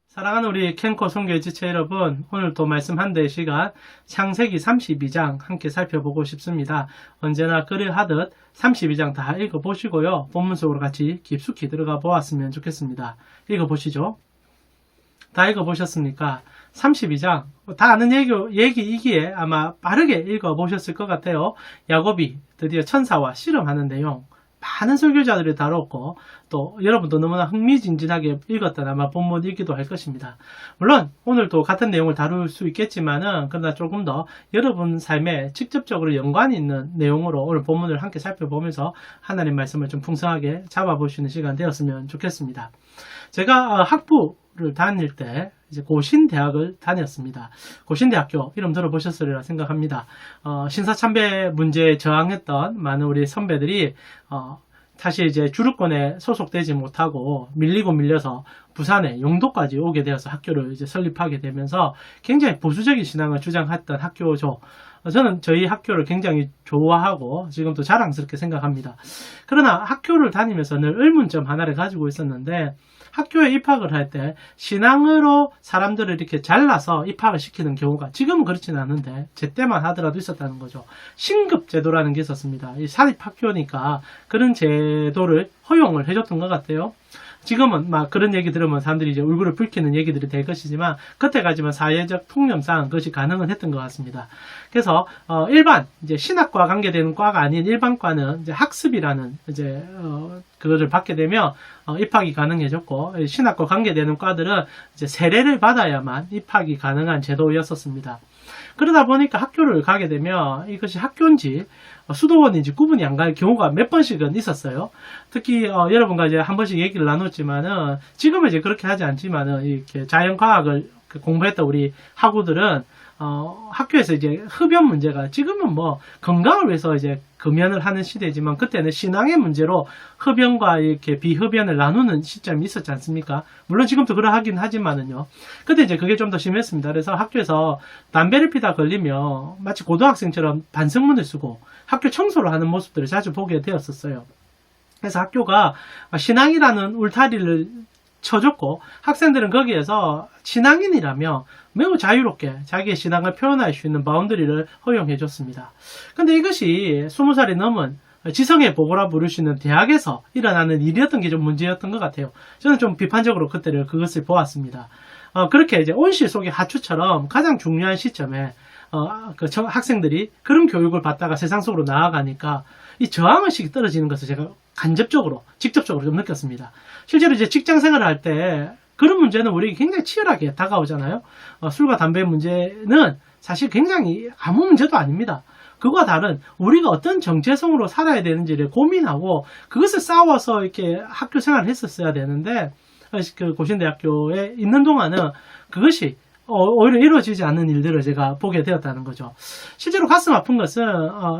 사랑하는 우리 캔코 선교의 지체 여러분, 오늘 또 말씀 한 대의 시간 창세기 32장 함께 살펴보고 싶습니다. 언제나 글을 하듯 32장 다 읽어보시고요. 본문 속으로 같이 깊숙이 들어가 보았으면 좋겠습니다. 읽어보시죠. 다 읽어보셨습니까? 32장 다 아는 얘기이기에 아마 빠르게 읽어보셨을 것 같아요. 야곱이 드디어 천사와 씨름하는 내용, 많은 설교자들이 다뤘고 또 여러분도 너무나 흥미진진하게 읽었던 아마 본문이기도 할 것입니다. 물론 오늘도 같은 내용을 다룰 수 있겠지만은 그러나 조금 더 여러분 삶에 직접적으로 연관이 있는 내용으로 오늘 본문을 함께 살펴보면서 하나님 말씀을 좀 풍성하게 잡아보시는 시간 되었으면 좋겠습니다. 제가 학부를 다닐 때 이제 고신대학을 다녔습니다. 고신대학교 이름 들어보셨으리라 생각합니다. 신사참배 문제에 저항했던 많은 우리 선배들이 사실 이제 주류권에 소속되지 못하고 밀리고 밀려서 부산에 영도까지 오게 되어서 학교를 이제 설립하게 되면서 굉장히 보수적인 신앙을 주장했던 학교죠. 저는 저희 학교를 굉장히 좋아하고 지금도 자랑스럽게 생각합니다. 그러나 학교를 다니면서 늘 의문점 하나를 가지고 있었는데 학교에 입학을 할 때 신앙으로 사람들을 이렇게 잘라서 입학을 시키는 경우가 지금은 그렇지는 않은데 제 때만 하더라도 있었다는 거죠. 신급제도라는 게 있었습니다. 이 사립학교니까 그런 제도를 허용을 해줬던 것 같아요. 지금은 막 그런 얘기 들으면 사람들이 이제 얼굴을 붉히는 얘기들이 될 것이지만 그때까지만 사회적 통념상 그것이 가능은 했던 것 같습니다. 그래서 일반 이제 신학과 관계되는 과가 아닌 일반과는 이제 학습이라는 이제 그거를 받게 되면 입학이 가능해졌고 신학과 관계되는 과들은 이제 세례를 받아야만 입학이 가능한 제도였었습니다. 그러다 보니까 학교를 가게 되면 이것이 학교인지 수도원인지 구분이 안 갈 경우가 몇 번씩은 있었어요. 특히 여러분과 이제 한 번씩 얘기를 나눴지만은 지금은 이제 그렇게 하지 않지만은 이렇게 자연과학을 공부했던 우리 학우들은 학교에서 이제 흡연 문제가 지금은 뭐 건강을 위해서 이제 금연을 하는 시대지만 그때는 신앙의 문제로 흡연과 이렇게 비흡연을 나누는 시점이 있었지 않습니까? 물론 지금도 그러하긴 하지만은요. 그때 이제 그게 좀 더 심했습니다. 그래서 학교에서 담배를 피다 걸리면 마치 고등학생처럼 반성문을 쓰고 학교 청소를 하는 모습들을 자주 보게 되었었어요. 그래서 학교가 신앙이라는 울타리를 쳐줬고 학생들은 거기에서 신앙인이라며 매우 자유롭게 자기의 신앙을 표현할 수 있는 바운더리를 허용해 줬습니다. 근데 이것이 20살이 넘은 지성의 보고라 부를 수 있는 대학에서 일어나는 일이었던 게 좀 문제였던 것 같아요. 저는 좀 비판적으로 그것을 보았습니다. 그렇게 이제 온실 속의 하추처럼 가장 중요한 시점에 학생들이 그런 교육을 받다가 세상 속으로 나아가니까 이 저항의식이 떨어지는 것을 제가 간접적으로, 직접적으로 좀 느꼈습니다. 실제로 이제 직장 생활을 할 때 그런 문제는 우리에게 굉장히 치열하게 다가오잖아요. 술과 담배 문제는 사실 굉장히 아무 문제도 아닙니다. 그와 다른 우리가 어떤 정체성으로 살아야 되는지를 고민하고 그것을 싸워서 이렇게 학교 생활을 했었어야 되는데 그 고신대학교에 있는 동안은 그것이 오히려 이루어지지 않는 일들을 제가 보게 되었다는 거죠. 실제로 가슴 아픈 것은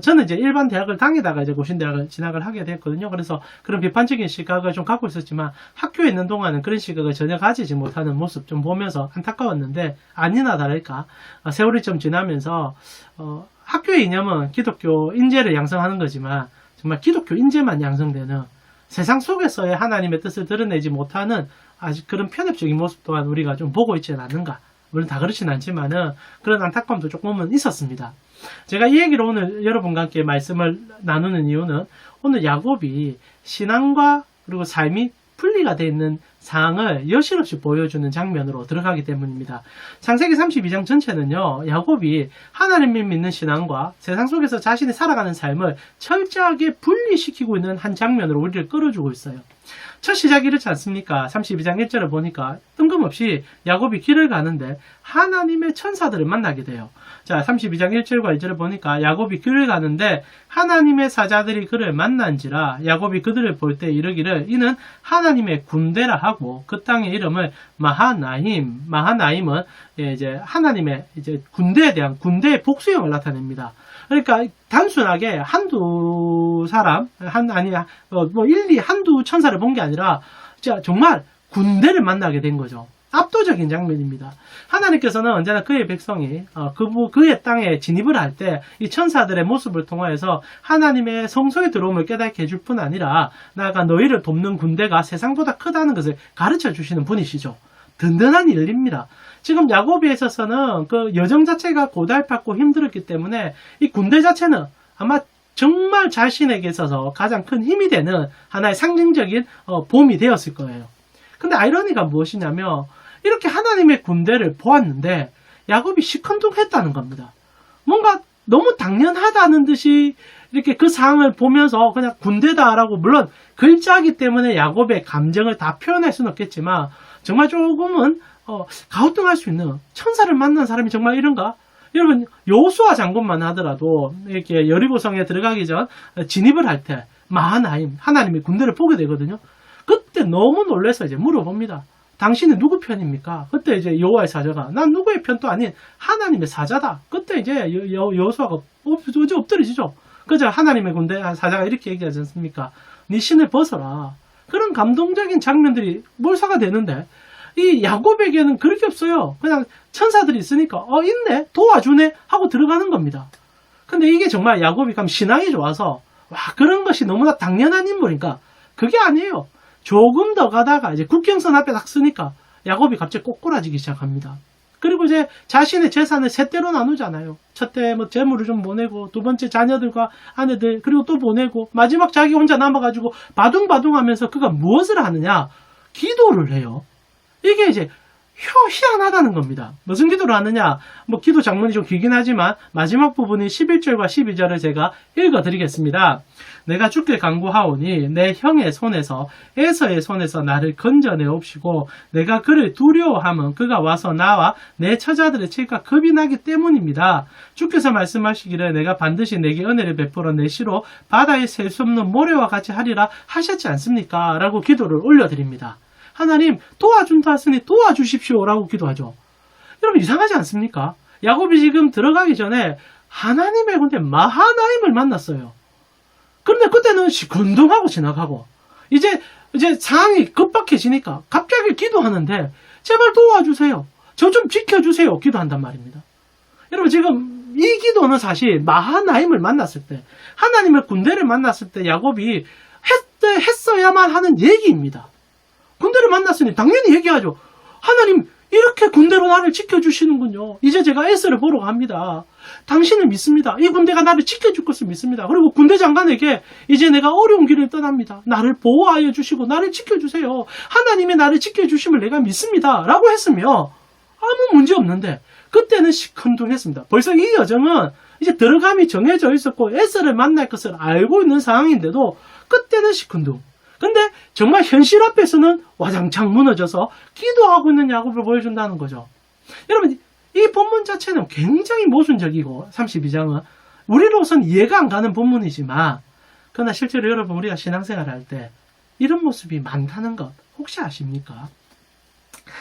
저는 이제 일반 대학을 다니다가 이제 고신대학을 진학을 하게 됐거든요. 그래서 그런 비판적인 시각을 좀 갖고 있었지만 학교에 있는 동안은 그런 시각을 전혀 가지지 못하는 모습 좀 보면서 안타까웠는데 아니나 다를까 세월이 좀 지나면서 학교의 이념은 기독교 인재를 양성하는 거지만 정말 기독교 인재만 양성되는 세상 속에서의 하나님의 뜻을 드러내지 못하는 아직 그런 편협적인 모습 또한 우리가 좀 보고 있지는 않는가. 물론 다 그렇진 않지만은 그런 안타까움도 조금은 있었습니다. 제가 이 얘기를 오늘 여러분과 함께 말씀을 나누는 이유는 오늘 야곱이 신앙과 그리고 삶이 분리가 되어 있는 상황을 여실없이 보여주는 장면으로 들어가기 때문입니다. 창세기 32장 전체는요, 야곱이 하나님을 믿는 신앙과 세상 속에서 자신이 살아가는 삶을 철저하게 분리시키고 있는 한 장면으로 우리를 끌어주고 있어요. 첫 시작이 이렇지 않습니까? 32장 1절을 보니까 뜬금없이 야곱이 길을 가는데 하나님의 천사들을 만나게 돼요. 자, 32장 1절과 2절을 보니까 야곱이 길을 가는데 하나님의 사자들이 그를 만난지라 야곱이 그들을 볼 때 이르기를 이는 하나님의 군대라 하고 그 땅의 이름을 마하나임은 이제 하나님의 이제 군대에 대한 군대의 복수형을 나타냅니다. 그러니까 단순하게 한두 사람, 한두 천사를 본 게 아니라 진짜 정말 군대를 만나게 된 거죠. 압도적인 장면입니다. 하나님께서는 언제나 그의 백성이 그의 땅에 진입을 할 때 이 천사들의 모습을 통하여서 하나님의 성소에 들어옴을 깨닫게 해줄 뿐 아니라 나아가 너희를 돕는 군대가 세상보다 크다는 것을 가르쳐 주시는 분이시죠. 든든한 일입니다. 지금 야곱에 있어서는 그 여정 자체가 고달팠고 힘들었기 때문에 이 군대 자체는 아마 정말 자신에게 있어서 가장 큰 힘이 되는 하나의 상징적인 보험이 되었을 거예요. 근데 아이러니가 무엇이냐면 이렇게 하나님의 군대를 보았는데 야곱이 시큰둥했다는 겁니다. 뭔가 너무 당연하다는 듯이 이렇게 그 상황을 보면서 그냥 군대다라고, 물론 글자이기 때문에 야곱의 감정을 다 표현할 수는 없겠지만 정말 조금은 가우뚱할 수 있는, 천사를 만난 사람이 정말 이런가? 여러분, 여호수아 장군만 하더라도 이렇게 여리고성에 들어가기 전 진입을 할 때 마하나임, 하나님의 군대를 보게 되거든요. 그때 너무 놀라서 이제 물어봅니다. 당신은 누구 편입니까? 그때 이제 여호와의 사자가 난 누구의 편도 아닌 하나님의 사자다. 그때 이제 여호수아가 엎드려지죠. 그죠? 하나님의 군대 사자가 이렇게 얘기하지 않습니까? 네 신을 벗어라. 그런 감동적인 장면들이 몰사가 되는데 이 야곱에게는 그럴 게 없어요. 그냥 천사들이 있으니까 있네, 도와주네 하고 들어가는 겁니다. 근데 이게 정말 야곱이 그럼 신앙이 좋아서 와, 그런 것이 너무나 당연한 인물인가? 그게 아니에요. 조금 더 가다가 이제 국경선 앞에 딱 서니까 야곱이 갑자기 꼬꾸라지기 시작합니다. 그리고 이제 자신의 재산을 세 대로 나누잖아요. 첫째 뭐 재물을 좀 보내고, 두 번째 자녀들과 아내들, 그리고 또 보내고, 마지막 자기 혼자 남아가지고 바둥바둥하면서 그가 무엇을 하느냐? 기도를 해요. 이게 이제 희한하다는 겁니다. 무슨 기도를 하느냐? 뭐 기도 장문이 좀 길긴 하지만 마지막 부분이 11절과 12절을 제가 읽어드리겠습니다. 내가 죽길 간구하오니 내 형의 손에서 에서의 손에서 나를 건져내옵시고 내가 그를 두려워하면 그가 와서 나와 내 처자들의 칠까 겁이 나기 때문입니다. 주께서 말씀하시기를 내가 반드시 내게 은혜를 베풀어 내 시로 바다에 셀 수 없는 모래와 같이 하리라 하셨지 않습니까? 라고 기도를 올려드립니다. 하나님 도와준다 하시니 도와주십시오 라고 기도하죠. 여러분 이상하지 않습니까? 야곱이 지금 들어가기 전에 하나님의 군대 마하나임을 만났어요. 그런데 그때는 시큰둥하고 지나가고 이제 상황이 급박해지니까 갑자기 기도하는데 제발 도와주세요. 저 좀 지켜주세요. 기도한단 말입니다. 여러분 지금 이 기도는 사실 마하나임을 만났을 때, 하나님의 군대를 만났을 때 야곱이 했어야만 하는 얘기입니다. 군대를 만났으니 당연히 얘기하죠. 하나님 이렇게 군대로 나를 지켜주시는군요. 이제 제가 에스를 보러 갑니다. 당신을 믿습니다. 이 군대가 나를 지켜줄 것을 믿습니다. 그리고 군대 장관에게 이제 내가 어려운 길을 떠납니다. 나를 보호하여 주시고 나를 지켜주세요. 하나님이 나를 지켜주심을 내가 믿습니다. 라고 했으며 아무 문제 없는데 그때는 시큰둥했습니다. 벌써 이 여정은 이제 들어감이 정해져 있었고 에스를 만날 것을 알고 있는 상황인데도 그때는 시큰둥. 근데 정말 현실 앞에서는 와장창 무너져서 기도하고 있는 야곱을 보여준다는 거죠. 여러분 이 본문 자체는 굉장히 모순적이고 32장은 우리로서는 이해가 안 가는 본문이지만 그러나 실제로 여러분 우리가 신앙생활을 할 때 이런 모습이 많다는 것 혹시 아십니까?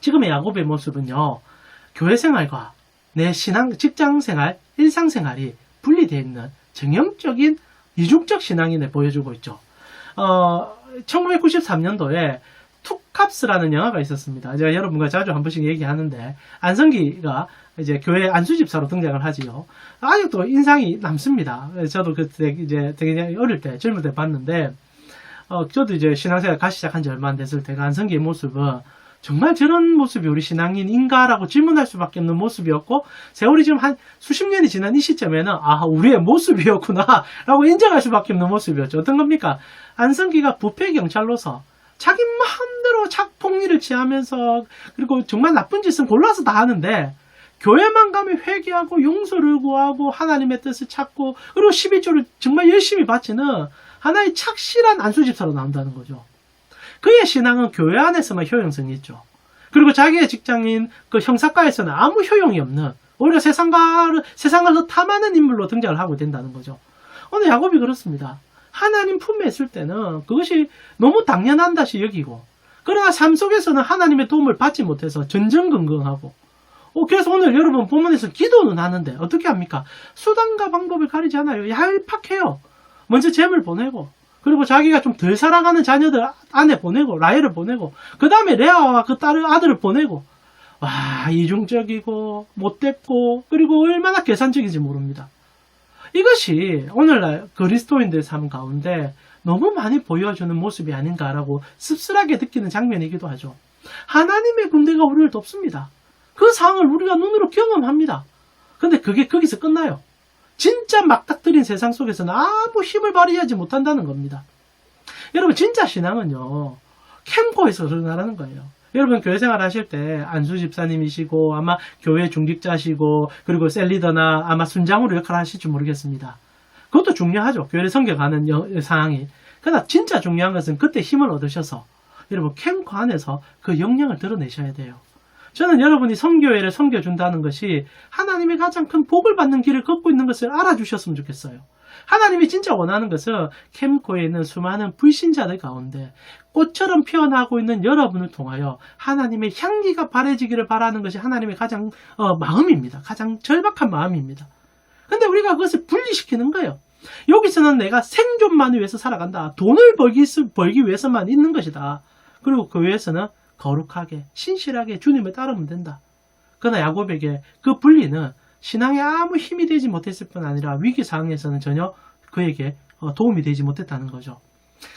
지금의 야곱의 모습은요. 교회생활과 내 직장생활, 일상생활이 분리되어 있는 정형적인 이중적 신앙인을 보여주고 있죠. 1993년도에 투캅스라는 영화가 있었습니다. 제가 여러분과 자주 한 번씩 얘기하는데 안성기가 이제 교회 안수집사로 등장을 하지요. 아직도 인상이 남습니다. 저도 그때 이제 되게 어릴 때 젊을 때 봤는데 저도 이제 신앙생활 같이 시작한 지 얼마 안 됐을 때 안성기의 모습은 정말 저런 모습이 우리 신앙인인가라고 질문할 수밖에 없는 모습이었고 세월이 지금 한 수십 년이 지난 이 시점에는 우리의 모습이었구나 라고 인정할 수밖에 없는 모습이었죠. 어떤 겁니까? 안성기가 부패경찰로서 자기 마음대로 착폭리를 취하면서 그리고 정말 나쁜 짓은 골라서 다 하는데 교회만 가면 회개하고 용서를 구하고 하나님의 뜻을 찾고 그리고 11조를 정말 열심히 바치는 하나의 착실한 안수집사로 나온다는 거죠. 그의 신앙은 교회 안에서만 효용성이 있죠. 그리고 자기의 직장인 그 형사과에서는 아무 효용이 없는 오히려 세상을 더 탐하는 인물로 등장을 하고 된다는 거죠. 오늘 야곱이 그렇습니다. 하나님 품에 있을 때는 그것이 너무 당연한 듯이 여기고 그러나 삶 속에서는 하나님의 도움을 받지 못해서 전전긍긍하고 그래서 오늘 여러분 본문에서 기도는 하는데 어떻게 합니까? 수단과 방법을 가리지 않아요. 얄팍해요. 먼저 재물 보내고 그리고 자기가 좀 덜 사랑하는 자녀들 아내 보내고 라헬을 보내고 그 다음에 레아와 그 아들을 보내고 와 이중적이고 못됐고 그리고 얼마나 계산적인지 모릅니다. 이것이 오늘날 그리스도인들 삶 가운데 너무 많이 보여주는 모습이 아닌가라고 씁쓸하게 느끼는 장면이기도 하죠. 하나님의 군대가 우리를 돕습니다. 그 상황을 우리가 눈으로 경험합니다. 근데 그게 거기서 끝나요. 진짜 막닥뜨린 세상 속에서는 아무 힘을 발휘하지 못한다는 겁니다. 여러분, 진짜 신앙은요, 캠코에서 일어나는 거예요. 여러분, 교회 생활 하실 때 안수 집사님이시고 아마 교회 중직자시고 그리고 셀리더나 아마 순장으로 역할을 하실지 모르겠습니다. 그것도 중요하죠. 교회를 섬겨가는 상황이. 그러나 진짜 중요한 것은 그때 힘을 얻으셔서 여러분 캠코 안에서 그 역량을 드러내셔야 돼요. 저는 여러분이 선교회를 섬겨준다는 것이 하나님의 가장 큰 복을 받는 길을 걷고 있는 것을 알아주셨으면 좋겠어요. 하나님이 진짜 원하는 것은 캠코에 있는 수많은 불신자들 가운데 꽃처럼 피어나고 있는 여러분을 통하여 하나님의 향기가 바래지기를 바라는 것이 하나님의 가장 마음입니다. 가장 절박한 마음입니다. 근데 우리가 그것을 분리시키는 거예요. 여기서는 내가 생존만을 위해서 살아간다. 돈을 벌기 위해서만 있는 것이다. 그리고 그 위해서는 거룩하게 신실하게 주님을 따르면 된다. 그러나 야곱에게 그 분리는 신앙에 아무 힘이 되지 못했을 뿐 아니라 위기 상황에서는 전혀 그에게 도움이 되지 못했다는 거죠.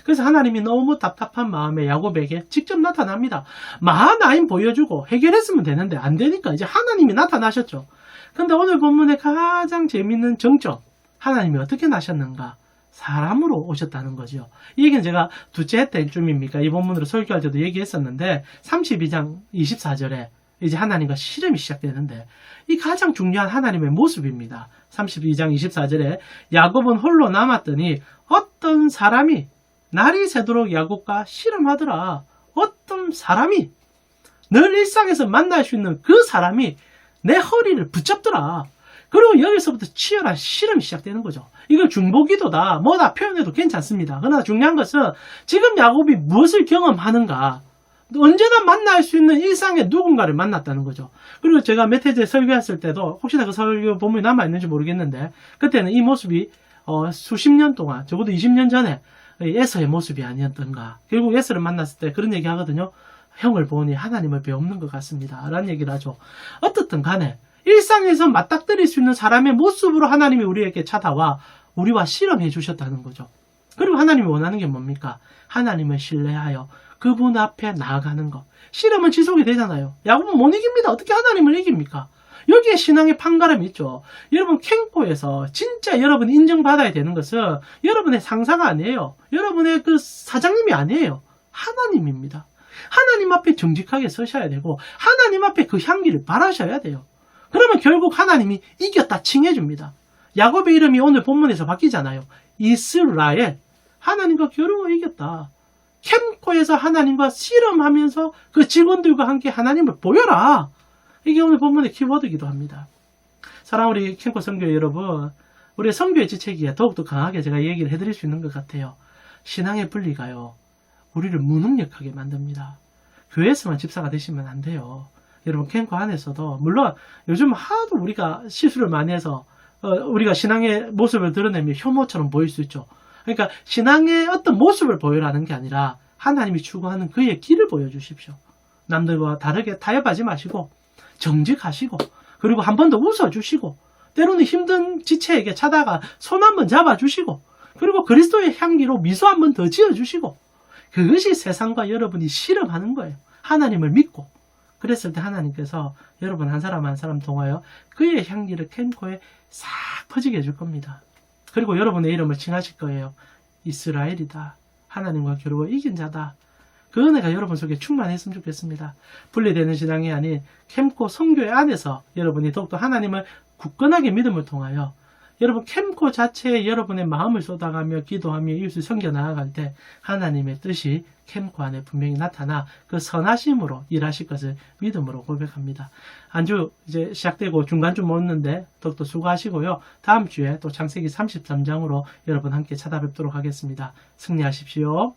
그래서 하나님이 너무 답답한 마음에 야곱에게 직접 나타납니다. 마하나임 보여주고 해결했으면 되는데 안 되니까 이제 하나님이 나타나셨죠. 근데 오늘 본문의 가장 재미있는 정점, 하나님이 어떻게 나셨는가? 사람으로 오셨다는 거죠. 이 얘기는 제가 두째 때쯤입니까? 이 본문으로 설교할 때도 얘기했었는데 32장 24절에 이제 하나님과 씨름이 시작되는데 이 가장 중요한 하나님의 모습입니다. 32장 24절에 야곱은 홀로 남았더니 어떤 사람이 날이 새도록 야곱과 씨름하더라. 어떤 사람이 늘 일상에서 만날 수 있는 그 사람이 내 허리를 붙잡더라. 그리고 여기서부터 치열한 씨름이 시작되는 거죠. 이걸 중보기도다 뭐다 표현해도 괜찮습니다. 그러나 중요한 것은 지금 야곱이 무엇을 경험하는가, 언제나 만날 수 있는 일상의 누군가를 만났다는 거죠. 그리고 제가 몇 해째 설교했을 때도 혹시나 그 설교 본문이 남아있는지 모르겠는데 그때는 이 모습이 수십 년 동안, 적어도 20년 전에 에서의 모습이 아니었던가. 결국 에서를 만났을 때 그런 얘기 하거든요. 형을 보니 하나님을 배우는 것 같습니다 라는 얘기를 하죠. 어떻든 간에 일상에서 맞닥뜨릴 수 있는 사람의 모습으로 하나님이 우리에게 찾아와 우리와 씨름해 주셨다는 거죠. 그리고 하나님이 원하는 게 뭡니까? 하나님을 신뢰하여 그분 앞에 나아가는 것. 씨름은 지속이 되잖아요. 야곱은 못 이깁니다. 어떻게 하나님을 이깁니까? 여기에 신앙의 판가름이 있죠. 여러분 캠코에서 진짜 여러분이 인정받아야 되는 것은 여러분의 상사가 아니에요. 여러분의 그 사장님이 아니에요. 하나님입니다. 하나님 앞에 정직하게 서셔야 되고 하나님 앞에 그 향기를 바라셔야 돼요. 그러면 결국 하나님이 이겼다 칭해줍니다. 야곱의 이름이 오늘 본문에서 바뀌잖아요. 이스라엘. 하나님과 겨루어 이겼다. 캠코에서 하나님과 씨름하면서 그 직원들과 함께 하나님을 보여라. 이게 오늘 본문의 키워드이기도 합니다. 사랑하는 우리 캠코 선교회 여러분, 우리의 선교의 지체기에 더욱더 강하게 제가 얘기를 해드릴 수 있는 것 같아요. 신앙의 분리가요, 우리를 무능력하게 만듭니다. 교회에서만 집사가 되시면 안 돼요. 여러분 캠코 안에서도 물론 요즘 하도 우리가 실수를 많이 해서 우리가 신앙의 모습을 드러내면 혐오처럼 보일 수 있죠. 그러니까 신앙의 어떤 모습을 보여라는 게 아니라 하나님이 추구하는 그의 길을 보여주십시오. 남들과 다르게 타협하지 마시고 정직하시고 그리고 한 번 더 웃어주시고 때로는 힘든 지체에게 찾아가 손 한번 잡아주시고 그리고 그리스도의 향기로 미소 한번 더 지어주시고 그것이 세상과 여러분이 씨름하는 거예요. 하나님을 믿고 그랬을 때 하나님께서 여러분 한 사람 한 사람 통하여 그의 향기를 캠코에 싹 퍼지게 해줄 겁니다. 그리고 여러분의 이름을 칭하실 거예요. 이스라엘이다. 하나님과 겨루어 이긴 자다. 그 은혜가 여러분 속에 충만했으면 좋겠습니다. 분리되는 신앙이 아닌 캠코 선교회 안에서 여러분이 더욱더 하나님을 굳건하게 믿음을 통하여 여러분 캠코 자체에 여러분의 마음을 쏟아가며 기도하며 이웃을 섬겨 나아갈 때 하나님의 뜻이 캠코 안에 분명히 나타나 그 선하심으로 일하실 것을 믿음으로 고백합니다. 한 주 이제 시작되고 중간쯤 오는데 더욱더 수고하시고요. 다음 주에 또 창세기 33장으로 여러분 함께 찾아뵙도록 하겠습니다. 승리하십시오.